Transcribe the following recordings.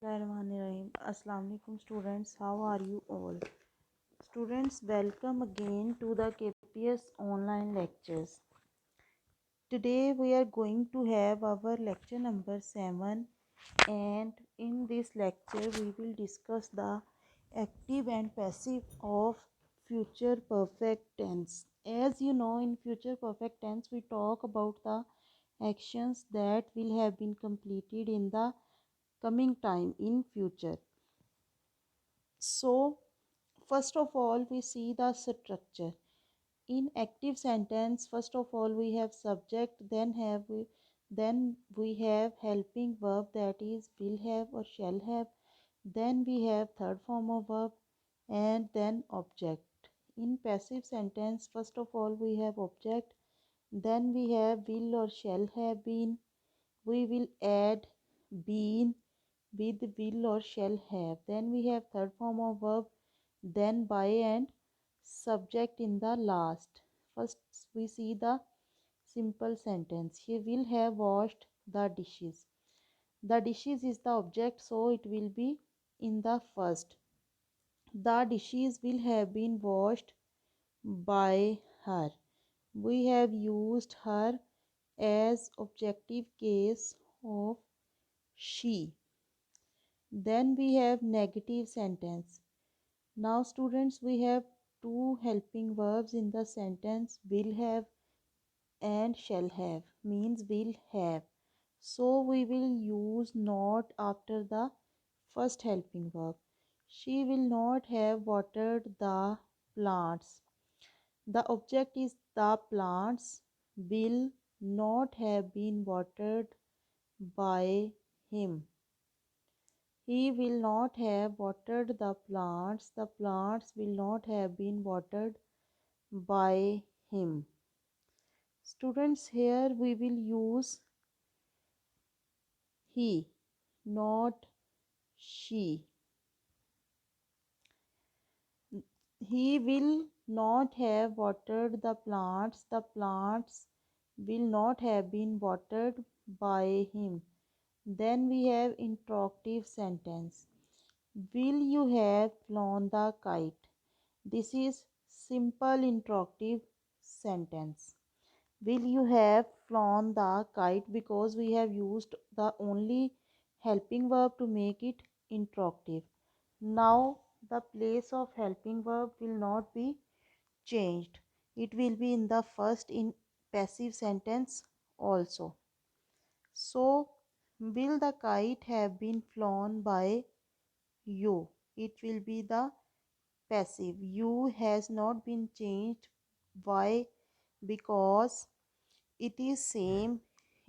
Bismillahirrahmanirrahim. Assalamu alaikum students. How are you all? Students, welcome again to the KPS online lectures. Today we are going to have our lecture number 7, and in this lecture we will discuss the active and passive of future perfect tense. As you know, in future perfect tense we talk about the actions that will have been completed in the coming time in future. So first of all we see the structure. In active sentence, first of all we have subject, then we have helping verb, that is will have or shall have, then we have third form of verb, and then object. In passive sentence, first of all we have object, then we have will or shall have been, we will add been with will or shall have, then we have third form of verb, then by and subject in the last. First we see the simple sentence. He will have washed the dishes. The dishes is the object, so it will be in the first. The dishes will have been washed by her. We have used her as objective case of she. Then we have negative sentence. Now students, we have two helping verbs in the sentence, will have and shall have, means will have. So we will use not after the first helping verb. She will not have watered the plants. The object is the plants will not have been watered by him. He will not have watered the plants. The plants will not have been watered by him. Students, here we will use he, not she. He will not have watered the plants. The plants will not have been watered by him. Then we have interrogative sentence. Will you have flown the kite? This is simple interrogative sentence. Will you have flown the kite, because we have used the only helping verb to make it interrogative. Now the place of helping verb will not be changed. It will be in the first in passive sentence also. So will the kite have been flown by you? It will be the passive. You has not been changed. Why? Because it is same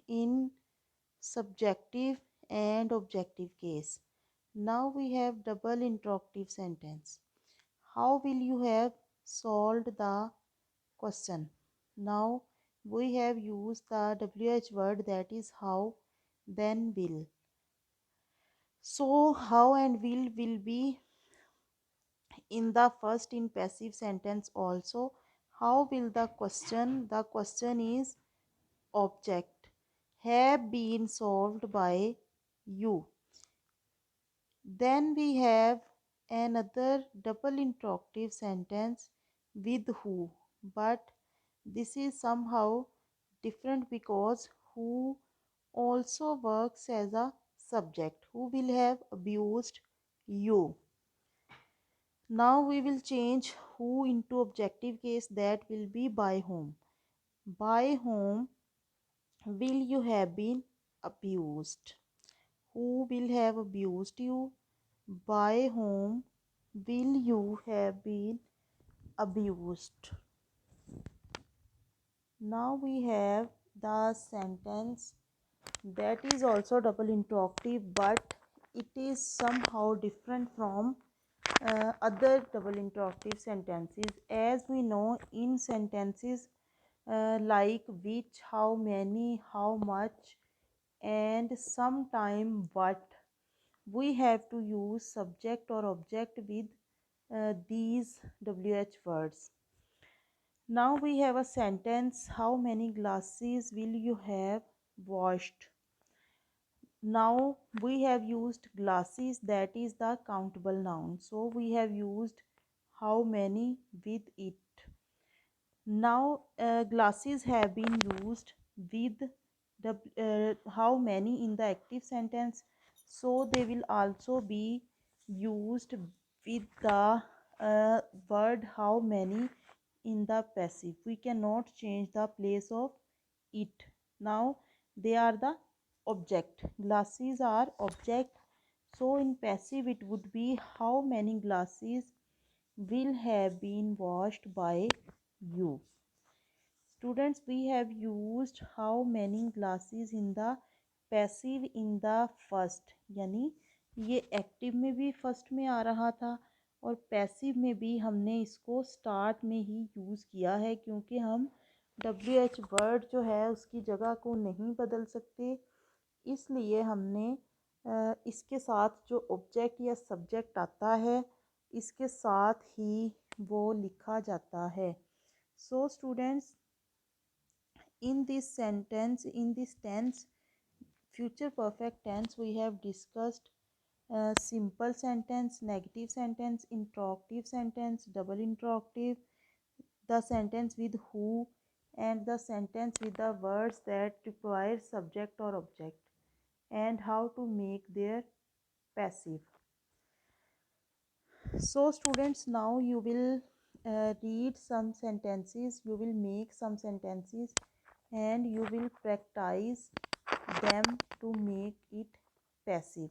in subjective and objective case. Now we have double interrogative sentence. How will you have solved the question? Now we have used the WH word, that is how, then will. So how and will be in the first in passive sentence also. How will the question? The question is object, have been solved by you. Then we have another double interrogative sentence with who, but this is somehow different because who also works as a subject. Who will have abused you. Now we will change who into objective case, that will be by whom. By whom will you have been abused? Who will have abused you? By whom will you have been abused? Now we have the sentence that is also double interrogative, but it is somehow different from other double interrogative sentences. As we know, in sentences like which, how many, how much, and sometime what, we have to use subject or object with these WH words. Now we have a sentence, how many glasses will you have washed? Now we have used glasses, that is the countable noun, so we have used how many with it. Now glasses have been used with the how many in the active sentence, so they will also be used with the word how many in the passive. We cannot change the place of it. Now they are the object. Glasses are object. So in passive it would be how many glasses will have been washed by you. Students, we have used how many glasses in the passive in the first, यानी ये active में भी first में आ रहा था और passive में भी हमने इसको स्टार्ट में ही यूज़ किया है, क्योंकि हम डब्ल्यू एच वर्ड जो है उसकी जगह को नहीं बदल सकते, इसलिए हमने इसके साथ जो ऑब्जेक्ट या सब्जेक्ट आता है इसके साथ ही वो लिखा जाता है. So students, in this sentence, in this tense, future perfect tense, we have discussed simple sentence, negative sentence, interrogative sentence, double interrogative, the sentence with who, and the sentence with the words that require subject or object, and how to make their passive. So students, now you will read some sentences, you will make some sentences, and you will practice them to make it passive.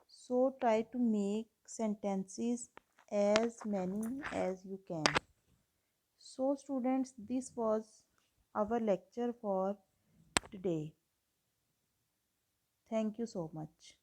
So try to make sentences as many as you can. So students, this was our lecture for today. Thank you so much.